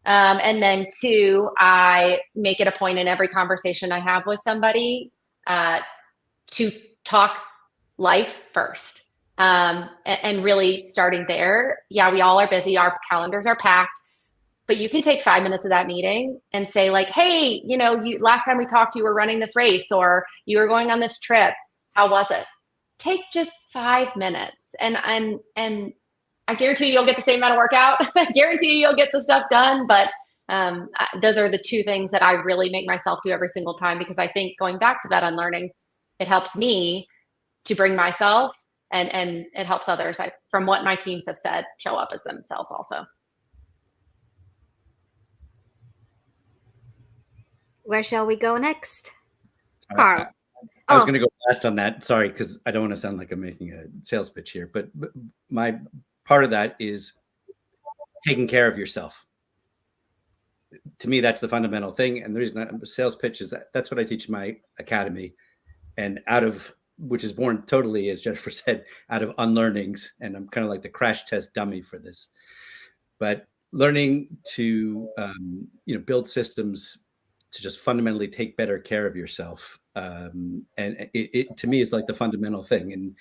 And then two, I make it a point in every conversation I have with somebody to talk life first. And really starting there. Yeah, we all are busy. Our calendars are packed, but you can take 5 minutes of that meeting and say like, hey, last time we talked, you were running this race or you were going on this trip. How was it? Take just 5 minutes. And I guarantee you'll get the same amount of workout. I guarantee you'll get the stuff done. But those are the two things that I really make myself do every single time, because I think going back to that unlearning, it helps me to bring myself and it helps others, from what my teams have said, show up as themselves also. Where shall we go next? Sorry, Carl. I was going to go last on that. Sorry, because I don't want to sound like I'm making a sales pitch here. But my part of that is taking care of yourself. To me, that's the fundamental thing. And the reason sales pitch is that's what I teach in my academy. And which is born totally, as Jennifer said, out of unlearnings. And I'm kind of like the crash test dummy for this. But learning to, build systems to just fundamentally take better care of yourself. And it to me is like the fundamental thing. And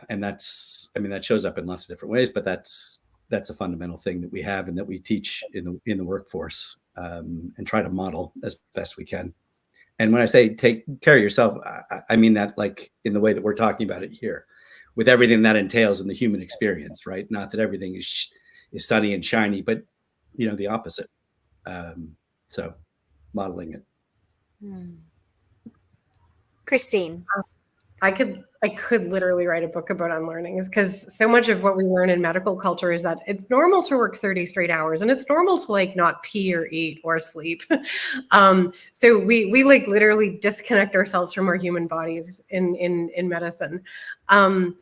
and that shows up in lots of different ways, but that's a fundamental thing that we have and that we teach in the workforce, and try to model as best we can. And when I say take care of yourself, I mean that like in the way that we're talking about it here, with everything that entails in the human experience, right? Not that everything is sunny and shiny, but the opposite. So modeling it. Christine. I could literally write a book about unlearning, because so much of what we learn in medical culture is that it's normal to work 30 straight hours and it's normal to like not pee or eat or sleep. So we like literally disconnect ourselves from our human bodies in medicine. And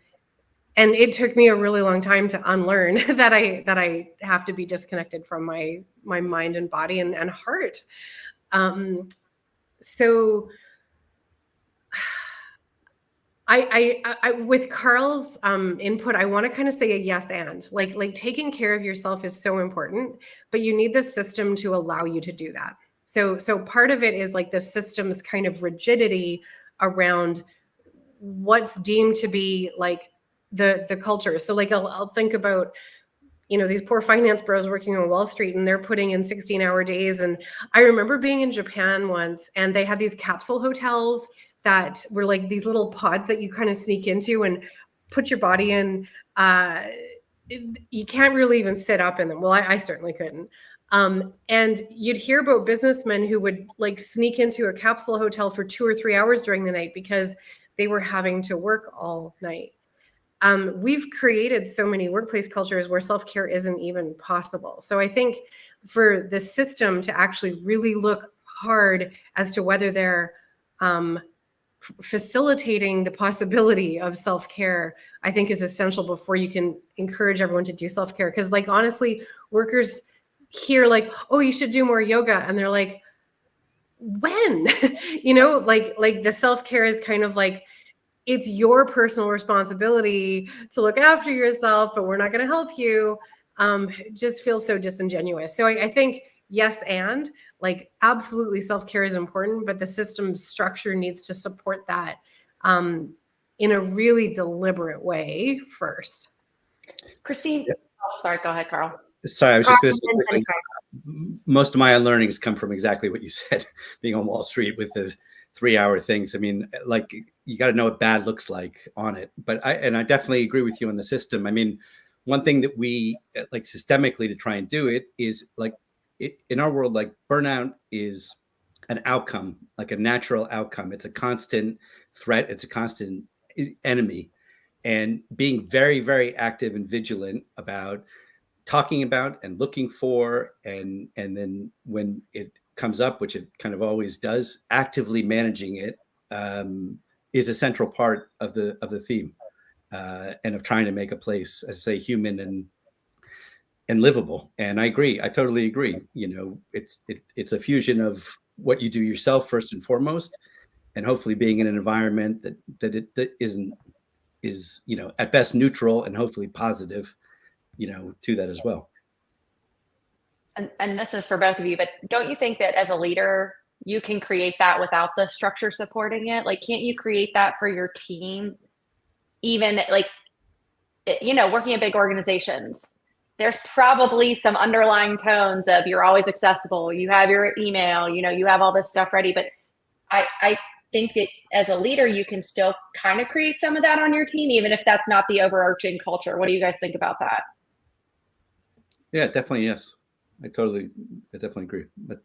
it took me a really long time to unlearn that I have to be disconnected from my mind and body and heart. So I with Carl's input, I want to kind of say a yes and like taking care of yourself is so important, but you need the system to allow you to do that. So part of it is like the system's kind of rigidity around what's deemed to be like the culture. So like I'll think about these poor finance bros working on Wall Street, and they're putting in 16-hour days. And I remember being in Japan once, and they had these capsule hotels that were like these little pods that you kind of sneak into and put your body in. You can't really even sit up in them. Well, I certainly couldn't. And you'd hear about businessmen who would like sneak into a capsule hotel for 2 or 3 hours during the night because they were having to work all night. We've created so many workplace cultures where self-care isn't even possible. So I think for the system to actually really look hard as to whether they're facilitating the possibility of self-care, I think is essential before you can encourage everyone to do self-care. Because like, honestly, workers hear like, oh, you should do more yoga. And they're like, when? Like the self-care is kind of like, it's your personal responsibility to look after yourself, but we're not going to help you. It just feels so disingenuous. So I think yes, and like absolutely self-care is important, but the system structure needs to support that in a really deliberate way first. Christine, sorry, go ahead, Carl. Sorry, I was just going to say, most of my unlearnings come from exactly what you said, being on Wall Street with the 3-hour things. I mean, like you got to know what bad looks like on it. But I definitely agree with you on the system. I mean, one thing that we like systemically to try and do it is like in our world, like burnout is an outcome, like a natural outcome. It's a constant threat. It's a constant enemy. And being very, very active and vigilant about talking about and looking for, and then when it comes up, which it kind of always does, actively managing it is a central part of the theme and of trying to make a place, as I say, human and livable. And I agree. I totally agree. It's a fusion of what you do yourself first and foremost, and hopefully being in an environment that is at best neutral and hopefully positive, to that as well. And this is for both of you, but don't you think that as a leader, you can create that without the structure supporting it? Like, can't you create that for your team? Even like, working at big organizations, there's probably some underlying tones of you're always accessible, you have your email, you have all this stuff ready. But I think that as a leader, you can still kind of create some of that on your team, even if that's not the overarching culture. What do you guys think about that? Yeah, definitely. Yes. I definitely agree. But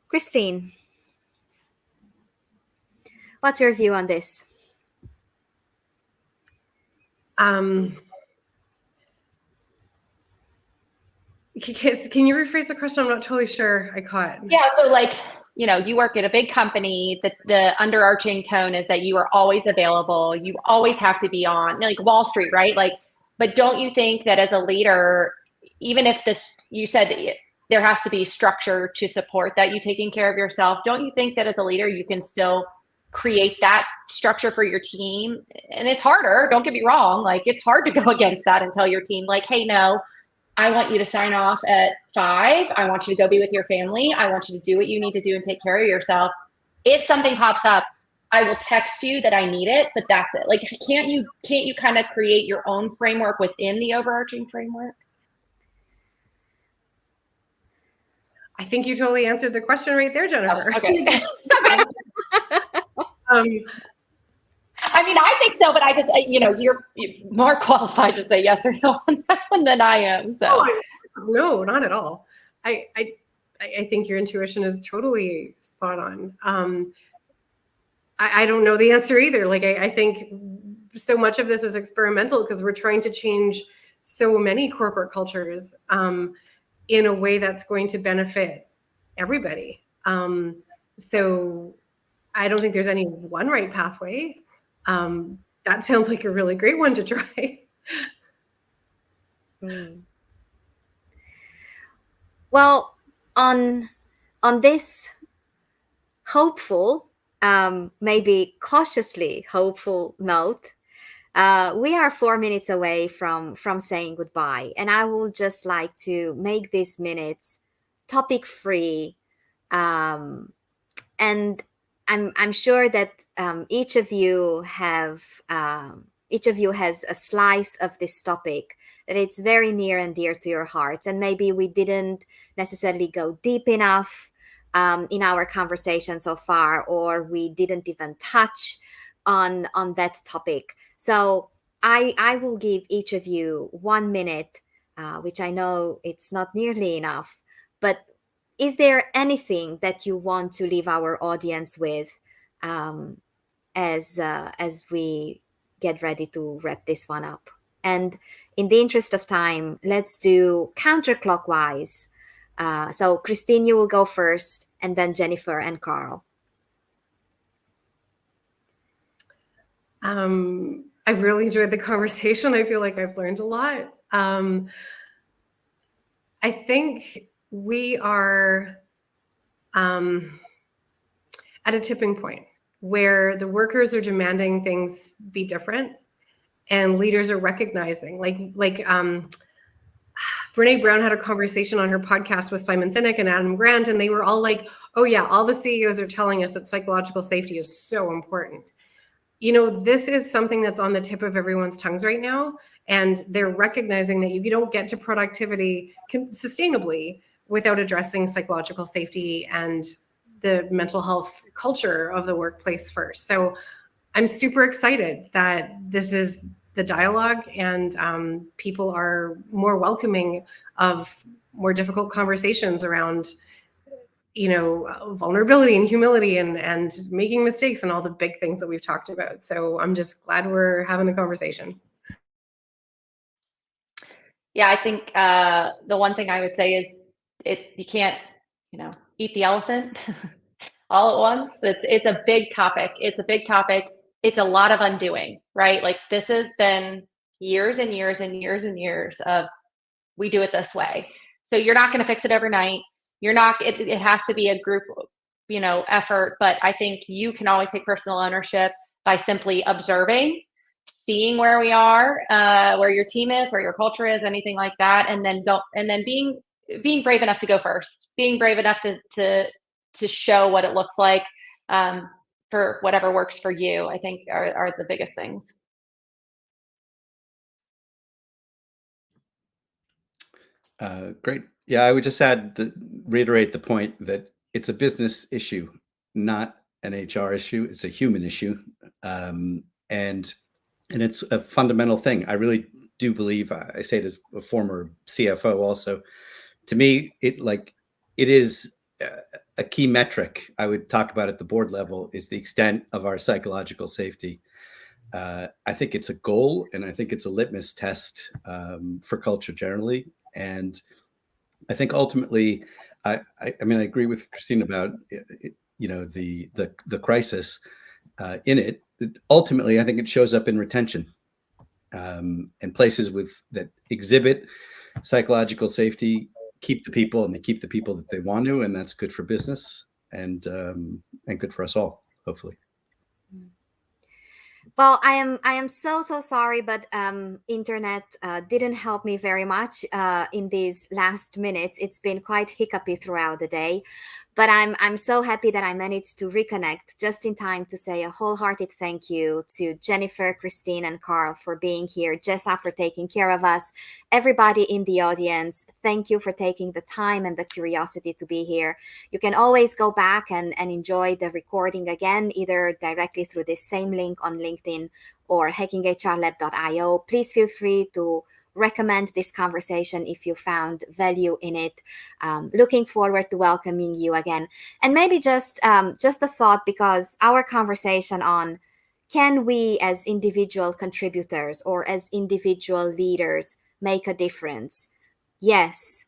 Christine, what's your view on this? Can you rephrase the question? I'm not totally sure I caught. Yeah, so like, you work at a big company, that the underarching tone is that you are always available. You always have to be on, like Wall Street, right? Like, but don't you think that as a leader, even if you said there has to be structure to support that, you taking care of yourself, don't you think that as a leader, you can still create that structure for your team? And it's harder, don't get me wrong. Like, it's hard to go against that and tell your team, like, hey, no, I want you to sign off at 5. I want you to go be with your family. I want you to do what you need to do and take care of yourself. If something pops up, I will text you that I need it, but that's it. Like, can't you kind of create your own framework within the overarching framework? I think you totally answered the question right there, Jennifer. Oh, okay. I mean, I think so, but I just, you're more qualified to say yes or no on that one than I am. So no, not at all. I think your intuition is totally spot on. I don't know the answer either. Like, I think so much of this is experimental because we're trying to change so many corporate cultures in a way that's going to benefit everybody. So I don't think there's any one right pathway. That sounds like a really great one to try. Well, on this hopeful, maybe cautiously hopeful note, we are 4 minutes away from saying goodbye, and I will just like to make these minutes topic free, and I'm sure that each of you has a slice of this topic that it's very near and dear to your hearts, and maybe we didn't necessarily go deep enough in our conversation so far, or we didn't even touch on that topic. So I will give each of you 1 minute, which I know it's not nearly enough, but is there anything that you want to leave our audience with as we get ready to wrap this one up? And in the interest of time, let's do counterclockwise. So Christine, you will go first, and then Jennifer and Carl. I've really enjoyed the conversation. I feel like I've learned a lot. I think we are at a tipping point where the workers are demanding things be different, and leaders are recognizing, like Brene Brown had a conversation on her podcast with Simon Sinek and Adam Grant, and they were all like, oh yeah, all the CEOs are telling us that psychological safety is so important. This is something that's on the tip of everyone's tongues right now, and they're recognizing that you don't get to productivity sustainably without addressing psychological safety and the mental health culture of the workplace first. So I'm super excited that this is the dialogue, and people are more welcoming of more difficult conversations around, vulnerability and humility and making mistakes and all the big things that we've talked about. So I'm just glad we're having the conversation. Yeah, I think the one thing I would say is you can't, eat the elephant all at once. It's a big topic. It's a big topic. It's a lot of undoing, right? Like, this has been years and years and years and years of, we do it this way. So you're not going to fix it overnight. It has to be a group, effort. But I think you can always take personal ownership by simply observing, seeing where we are, where your team is, where your culture is, anything like that. And then being being brave enough to go first, being brave enough to show what it looks like, for whatever works for you, I think are the biggest things. Great. Yeah, I would just reiterate the point that it's a business issue, not an HR issue. It's a human issue, and it's a fundamental thing. I really do believe. I say it as a former CFO, also. To me, it is a key metric I would talk about at the board level is the extent of our psychological safety. I think it's a goal, and I think it's a litmus test for culture generally. And I think ultimately, I mean, I agree with Christine about the crisis in it. Ultimately, I think it shows up in retention, and places that exhibit psychological safety keep the people, and they keep the people that they want to, and that's good for business and good for us all, hopefully. Well, I am so sorry, but internet didn't help me very much in these last minutes. It's been quite hiccupy throughout the day, but I'm so happy that I managed to reconnect just in time to say a wholehearted thank you to Jennifer, Christine, and Carl for being here, Jessa for taking care of us, everybody in the audience. Thank you for taking the time and the curiosity to be here. You can always go back and enjoy the recording again, either directly through this same link on LinkedIn or hackinghrlab.io. Please feel free to recommend this conversation if you found value in it. Looking forward to welcoming you again. And maybe just a thought, because our conversation on can we as individual contributors or as individual leaders make a difference? Yes.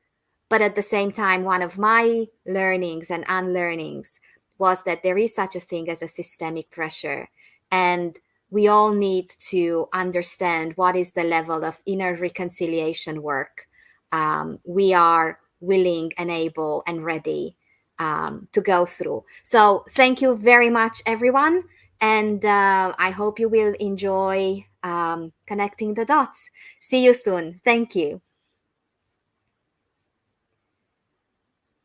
But at the same time, one of my learnings and unlearnings was that there is such a thing as a systemic pressure. And we all need to understand what is the level of inner reconciliation work we are willing and able and ready to go through. So thank you very much, everyone. And I hope you will enjoy connecting the dots. See you soon. Thank you.